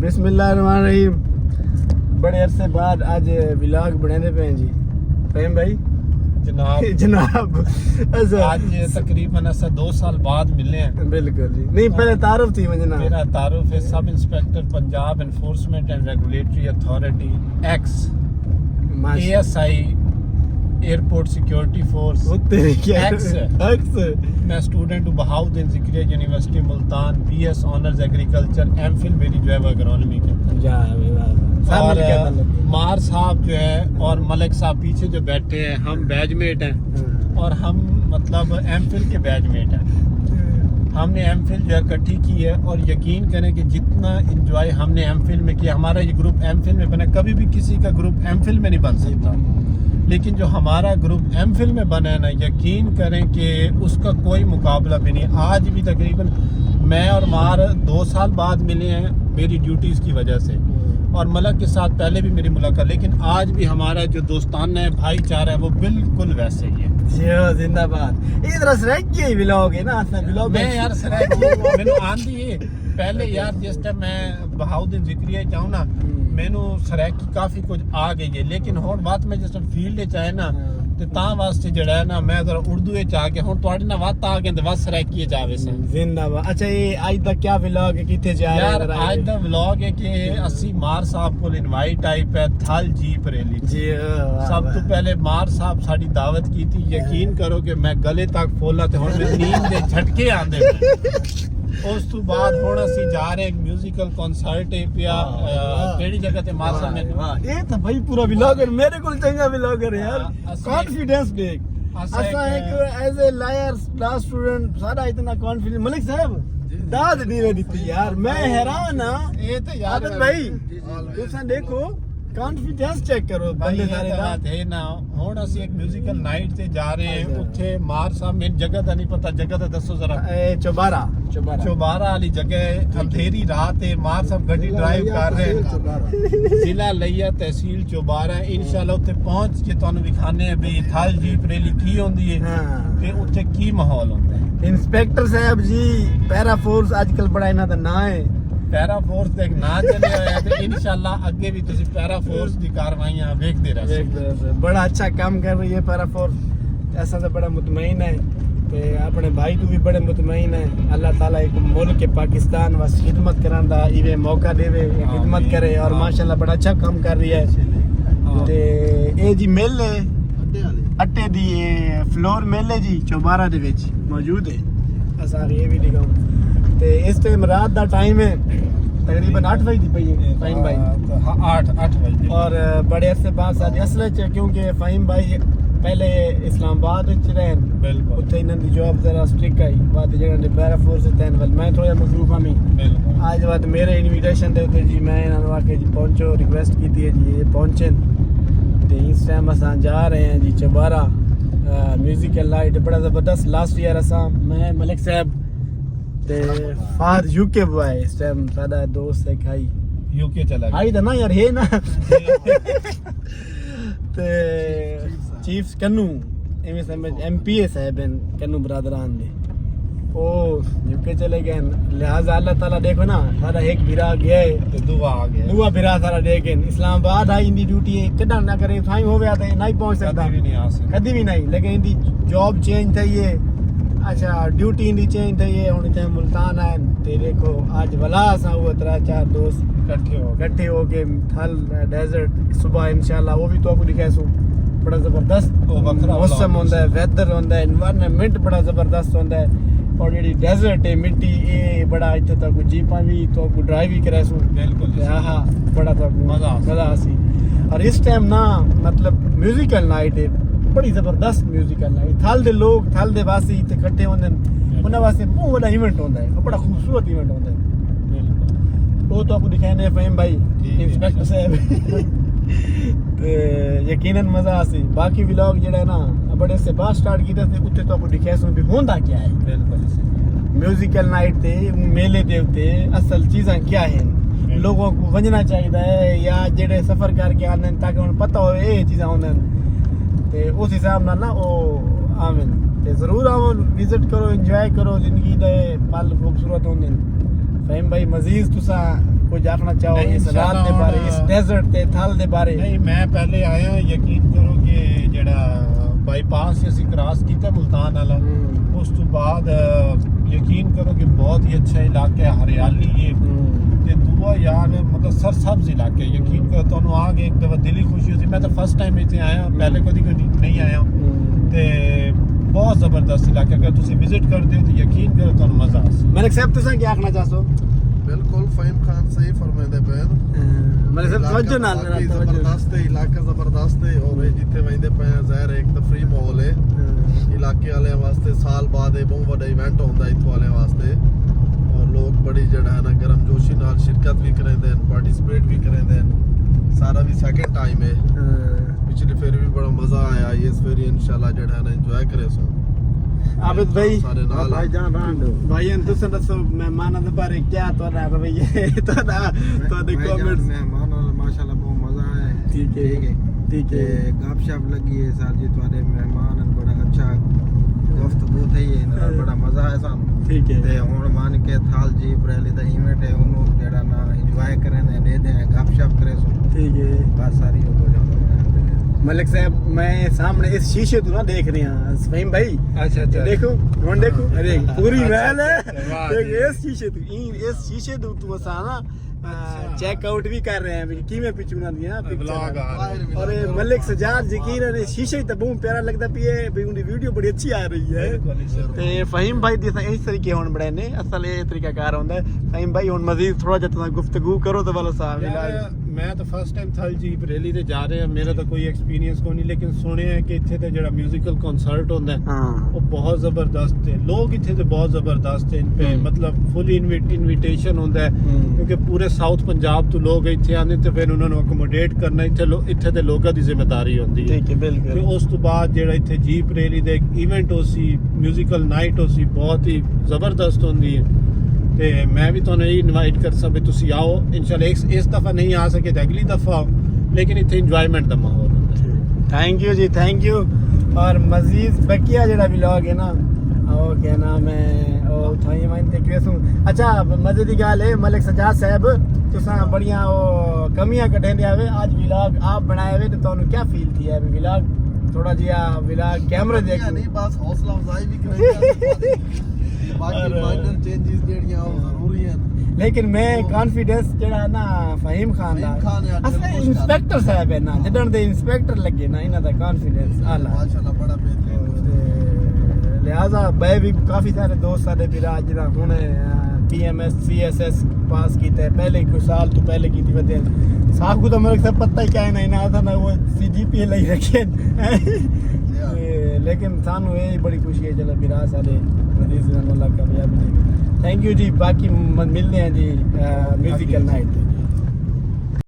बिस्मिल्लाहिर्रहमानिर्रहीम। बड़े अरसे बाद आज व्लॉग बनाने पे हैं जी फहीम भाई जनाब आज तकरीबन ऐसा 2 साल बाद मिले हैं। बिल्कुल जी। नहीं पहले तारुफ थी मुझे ना। मेरा तारुफ है sub inspector Punjab enforcement and regulatory authority x ASI airport security force मैं स्टूडेंट हूँ Bahauddin Zakaria university Multan BS honours agriculture MPhil मेरी जो है वो एग्रोनॉमी के और मार साहब जो है और मलिक साहब पीछे जो बैठे हैं हम बैचमेट हैं और हम मतलब एमफिल के बैचमेट हैं। हमने एमफिल जो है इकट्ठी की है और यकीन करें कि जितना इंजॉय हमने एमफिल में किया, हमारा ये ग्रुप एमफिल में बना, कभी भी किसी का ग्रुप एमफिल में नहीं बन सकता, लेकिन जो हमारा ग्रुप एमफिल में बना है ना, यकीन करें कि उसका कोई मुकाबला भी नहीं। आज भी तकरीबन मैं और मार 2 साल बाद मिले हैं मेरी ड्यूटीज़ की वजह से, और मलक के साथ पहले भी मेरी मुलाकात, लेकिन आज भी हमारा जो दोस्ताना है भाईचारा है वो बिल्कुल वैसे ही है। जिंदाबाद। इधर सरेक की व्लॉग है ना, असला व्लॉग मैं यार सरेक मैंने आंदी है पहले यार जिस टाइम मैं बहाउद्दीन ज़िक्रिया चाहूँ ना मैनू सरेक की काफ़ी कुछ आ गई है, लेकिन हुण बात मैं जिस टाइम फील्ड चाहे ना ते तां वास्ते जड़ा है ना मैं जरा उर्दू च आ के हुण तुहाडे नाल वत आ गए ते बस सरेकी जावे सन। जिंदाबाद। अच्छा ये आज दा क्या व्लॉग है, किथे जा रहे यार आज दा व्लॉग है कि अस्सी मार साहब को इनवाइट आई पे थल जीप रैली जी। सब तो पहले मार साहब साडी दावत की थी, यकीन करो कि मैं गले तक फुल ते हुण मेरी नींद दे झटके आंदे। उस तो बाद हुण असी जा रहे एक म्यूजिकल कॉन्सर्ट है पिया केड़ी जगह ते मार साहब ने ये तो भाई पूरा व्लॉगर मेरे को चंगा व्लॉगर है यार। कॉन्फिडेंस देख असा एक as a lawyer class student सारा इतना कॉन्फिडेंस मलिक साहब दाद नहीं दी यार, मैं हैरान हां। ये तो यार आदत भाई तुसा देखो कॉन्फिडेंस चेक करो बंदे सारे दा है ना। हुण असी एक म्यूजिकल नाइट ते जा रहे हैं, उत्थे मार साहब मेन जगह दा नहीं पता, जगह दा दसो जरा। चौबारा वाली जगह अंधेरी रात है, मार साहब गड्डी ड्राइव कर रहे हैं जिला लिया तहसील चौबारा। इंशाल्लाह उत्थे पहुंच के तुहानू दिखाने हैं भी थल जीप रैली की होंदी है ते उत्थे की माहौल होंदा है। इंस्पेक्टर साहब जी पैरा फोर्स आजकल बड़ा इना दा ना है, पैरा फोर्स देख ना चले होया ते इंशाल्लाह अगे भी तुसी पैरा फोर्स दी कार्रवाइयां देखते रहो। बड़ा अच्छा काम कर रही है पैरा फोर्स, ऐसा तो बड़ा मुतमईन है ते अपने भाई तू भी बड़े मुतमईन है। अल्लाह ताला एक मुल्क के पाकिस्तान वास्ते खिदमत करन दा इवे मौका देवे, खिदमत करे और माशाल्लाह बड़ा अच्छा काम कर रही है। ते ए जी मिल अट्टे दी फ्लोर मिल है जी चौबारा दे विच मौजूद है। असार ये भी दिखाऊं ते इस टाइम रात दा टाइम है तकरीबन 8 बजे दी पई है फहीम भाई। हां 8 बजे और बड़े अरसे बाद साथ असल च क्योंकि फहीम भाई पहले इस्लामाबाद विच रहन, बिल्कुल उत्थे इन्हां दी जॉब जरा स्ट्रिक आई बाद जगह दे पैरा फोर्स तैन वाल मैं थोड़ा मसरूफ हमी बिल्कुल आज बाद मेरे इनविटेशन दे उते जी मैं इन्हां आके जी पहुंचो रिक्वेस्ट की थी जी ये पहुंचन ते इस टाइम असां जा रहे हैं जी चौबारा म्यूजिकल नाइट बड़ा जबरदस्त। लास्ट ईयर असां मैं मलिक साहब ते फाद यूके बॉय इस टाइम साडा दोस्त है खाई यूके चला आई था ना यार है ना ते चीफ कन्नू एवं समझ MPA साहब कन्नू बरादरान दे ओ यूके चले गए, लिहाजा अल्लाह ताला देखो ना सारा एक बिरा गया है तो दुआ आ गया, दुआ बिरा सारा देखे इस्लामाबाद आई इंदी ड्यूटी है कदा ना करे साई हो गया था नहीं पहुंच सकता कभी भी नहीं आ सकता कभी भी नहीं, लेकिन इंदी जॉब चेंज थई है। अच्छा ड्यूटी इंदी चेंज थई है, हुन इथे मुल्तान आए ते देखो आज वला असा वो 3-4 दोस्त इकट्ठे हो के थल डेजर्ट सुबह इंशाल्लाह वो भी तो आपको दिखाएसू बड़ा जबरदस्त मौसम होंदा है, वेदर होंदा है, एनवायरनमेंट बड़ा जबरदस्त होंदा है और जेडी डेजर्ट है मिट्टी ए बड़ा इथे तक जीपां भी तो आपको ड्राइव भी कराएसू बिल्कुल। हां बड़ा तो मजा आसी। और इस टाइम ना मतलब म्यूजिकल नाइट है, बड़ी जबरदस्त म्यूजिकल नाइट, थल दे लोग थल दे वासी इथे इकट्ठे होंदे उन्हां वास्ते बहुत बड़ा इवेंट होंदा है, बड़ा खूबसूरत इवेंट होंदा है। वो तो आपको दिखाने फहीम भाई इंस्पेक्टर साहब ते यकीनन मजा आसी। बाकी व्लॉग जेड़ा है ना बड़े से बात स्टार्ट कीता ते उत्ते तो आपको दिखाएसू भी होंदा क्या है बिल्कुल म्यूजिकल नाइट ते मेले दे उत्ते असल चीज़ां क्या हैं, लोगों को वजना चाहिए है या जेड़े सफर करके आने ताकि उन्हें पता हो ये चीज़ां होंदन ते उस हिसाब नाल ना ओ आवन ते जरूर आओ विजिट करो एंजॉय करो, जिंदगी दे पल खूबसूरत होंदे। फहीम भाई मजीद तुसा कुछ आखना चाहो नहीं, इस रात के इंशाल्लाह बारे, इस डेजर्ट ते थल दे बारे? नहीं, मैं पहले आया, यकीन करो कि जेड़ा बाईपास ਅਸੀਂ ਕ੍ਰਾਸ ਕੀਤਾ ਮੁਲਤਾਨ ਵਾਲਾ, ਉਸ ਤੋਂ ਬਾਅਦ ਯਕੀਨ ਕਰੋ ਕਿ ਬਹੁਤ ਹੀ ਅੱਛਾ ਇਲਾਕਾ ਹੈ, ਹਰਿਆਲੀ ਹੈ ਤੇ ਦੂਆ ਯਾਰ ਮਤਲਬ ਸਰਸਬਜ਼ ਇਲਾਕਾ ਹੈ। ਯਕੀਨ ਕਰੋ ਤੁਹਾਨੂੰ ਆ ਕੇ ਇੱਕ ਦਫਾ ਦਿਲੀ ਖੁਸ਼ੀ ਹੋਈ। ਮੈਂ ਤਾਂ ਫਸਟ ਟਾਈਮ ਇੱਥੇ ਆਇਆ, ਪਹਿਲੇ ਕਦੀ ਨਹੀਂ ਆਇਆ ਤੇ ਬਹੁਤ ਜ਼ਬਰਦस्त ਇਲਾਕਾ। ਅਗਰ ਤੁਸੀਂ ਵਿਜ਼ਿਟ ਕਰਦੇ ਹੋ ਤਾਂ ਯਕੀਨ ਕਰੋ ਤੁਹਾਨੂੰ ਮਜ਼ਾ ਆਸੇ। ਮਲਿਕ ਸਾਹਿਬ ਤੁਸੀਂ ਕੀ ਆਖਣਾ ਚਾਹੋ? ਬਿਲਕੁਲ ਫਹੀਮ ਖਾਨ ਸਹੀ ਫਰਮਾਉਂਦੇ ਪਏ ਮਲਿਕ ਸਾਹਿਬ ਤਵੱਜੋ ਨਾਲ ਜ਼ਬਰਦਸਤ ਹੈ, ਇਲਾਕਾ ਜ਼ਬਰਦਸਤ ਹੈ ਔਰ ਇਹ ਜਿੱਥੇ ਵਹਿੰਦੇ ਪਏ ਆ ਜ਼ਾਹਿਰ ਇੱਕ ਤਫਰੀ ਮਾਹੌਲ ਹੈ ਇਲਾਕੇ ਵਾਲਿਆਂ ਵਾਸਤੇ। ਸਾਲ ਬਾਅਦ ਇਹ ਬਹੁਤ ਵੱਡਾ ਇਵੈਂਟ ਹੁੰਦਾ ਇੱਥੋਂ ਵਾਲਿਆਂ ਵਾਸਤੇ ਔਰ ਲੋਕ ਬੜੀ ਜਿਹੜਾ ਹੈ ਨਾ ਗਰਮਜੋਸ਼ੀ ਨਾਲ ਸ਼ਿਰਕਤ ਵੀ ਕਰਦੇ ਹਨ, ਪਾਰਟਿਸਿਪੇਟ ਵੀ ਕਰਦੇ ਹਨ। ਸਾਰਾ ਵੀ ਸੈਕਿੰਡ ਟਾਈਮ ਹੈ, ਪਿਛਲੀ ਫੇਰ ਵੀ ਬੜਾ ਮਜ਼ਾ ਆਇਆ। ਇਸ ਫੇਰ ਇੰਸ਼ਾਅੱਲਾ ਜਿਹੜਾ ਹੈ ਨਾ ਇੰਜੋਏ ਕਰੇ ਸੋ। आबिद भाई, ਸਾਰੇ ਨਾਲ भाईजान रांडो भाईजान तुस दसो मेहमानां दे बारे क्या तुहाडा रवैया है, तुहाडा तुहाडे कमेंट्स? मेहमान और माशाल्लाह बहुत मजा आया। ठीक है ठीक है। गपशप लगी है सर जी, तुम्हारे मेहमान बड़ा अच्छा गुफ्तगू थी है, बड़ा मजा आया सानू। ठीक है ते हुन मान के थाल जी बरेली दा इवेंट है, उन्हों जेड़ा ना एंजॉय करे ने दे दे गपशप करे सो। ठीक है बस सारी हो जाओ। मलिक साहब मैं सामने इस शीशे तो ना देख रहे हैं फहीम भाई। अच्छा अच्छा, देखो हुन देखो, अरे पूरी महल है। वाह देख जी। इस शीशे तो असा ना चेकआउट भी कर रहे हैं कि मैं पिछू ना दिया व्लॉग आ रहा है। और ये मलिक सजाद यकीन है शीशे तो बहुत प्यारा लगता पिए भी, उनकी वीडियो बड़ी अच्छी आ रही है। ते फहीम भाई दी इस तरीके हुन बड़े ने असल ये तरीका कार होंदा है। फहीम भाई हुन मजीद थोड़ा जितना गुफ्तगू करो तो वाला साहब यार, मैं तो फर्स्ट टाइम थल जी बरेली ते जा रहे हैं, मेरा तो कोई एक्सपीरियंस को नहीं, लेकिन सुने हैं कि इत्थे ते जेड़ा म्यूजिकल कॉन्सर्ट होंदा है हां वो बहुत जबरदस्त है। लोग इत्थे ते बहुत जबरदस्त है, इन पे मतलब फुल इनविटेशन होंदा है क्योंकि पूरे साउथ पंजाब तो लोग इत्थे आंदे ते फिर उन्हां नूं अकोमोडेट करना इत्थे दे लोकां दी जिम्मेदारी होंदी है। ठीक है बिल्कुल। ਤੇ ਉਸ ਤੋਂ ਬਾਅਦ ਜਿਹੜਾ ਇੱਥੇ ਜੀ ਬਰੇਲੀ ਦੇ ਇਵੈਂਟ ਹੋ ਸੀ, ਮਿਊਜ਼ੀਕਲ ਨਾਈਟ ਹੋ ਸੀ, ਬਹੁਤ ਹੀ ਜ਼ਬਰਦਸਤ ਹੁੰਦੀ ਹੈ ਤੇ ਮੈਂ ਵੀ ਤੁਹਾਨੂੰ ਇਹ ਇਨਵਾਈਟ ਕਰ ਸਕਾਂ ਵੀ ਤੁਸੀਂ ਆਓ ਇਨਸ਼ਾਅੱਲਾ। ਇਸ ਦਫਾ ਨਹੀਂ ਆ ਸਕੇ ਤਾਂ ਅਗਲੀ ਦਫਾ ਆਓ, ਲੇਕਿਨ ਇੱਥੇ ਇੰਜੋਇਮੈਂਟ ਦਾ ਮਾਹੌਲ ਹੁੰਦਾ ਹੈ। Thank you ji, thank you. और मजीद बकिया जेड़ा व्लॉग है ना ਉਹ क्या नाम है ਉਹ ਥਾਈ ਮੈਂ ਤੇ ਕਿਸੂ। अच्छा मजे दी गल है मलिक सजाद साहब तुसा बड़ियां ਉਹ कमियां कढेंदे आवे, आज व्लॉग आप बनाए हुए तो ਤੁਹਾਨੂੰ क्या फील थी है व्लॉग थोड़ा जिया व्लॉग कैमरे देख ਨਹੀਂ ਬਸ ਹੌਸਲਾ ਅਫਜ਼ਾਈ ਵੀ ਕਰਾਂਗੇ ਬਾਕੀ ਮਾਈਨਰ ਚੇਂजेस ਜਿਹੜੀਆਂ ਉਹ ਜ਼ਰੂਰੀ ਹਨ। लेकिन मैं कॉन्फिडेंस जेड़ा ना फहीम खान दा फहीम खान है, असल बिल्कुल इंस्पेक्टर साहब है ना जिदन दे इंस्पेक्टर लगे ना इना दा कॉन्फिडेंस आला ਮਾਸ਼ਾਅੱਲਾ ਬੜਾ ਬਿਹਤਰੀਨ। लिहाजा मैं भी काफी सारे दोस्त सारे भी जिन्हें हुने PMS CSS पास किया है, पहले कुछ साल तो पहले की थी बते साहब को तो मेरे से पता ही क्या है नहीं ना था ना वो CGPA लाई रखे लेकिन सानू ये बड़ी खुशी है चलो बिरा सारे मजीद अल्लाह कामयाबी देगा। थैंक यू जी, बाकी मिलते हैं जी म्यूजिकल नाइट।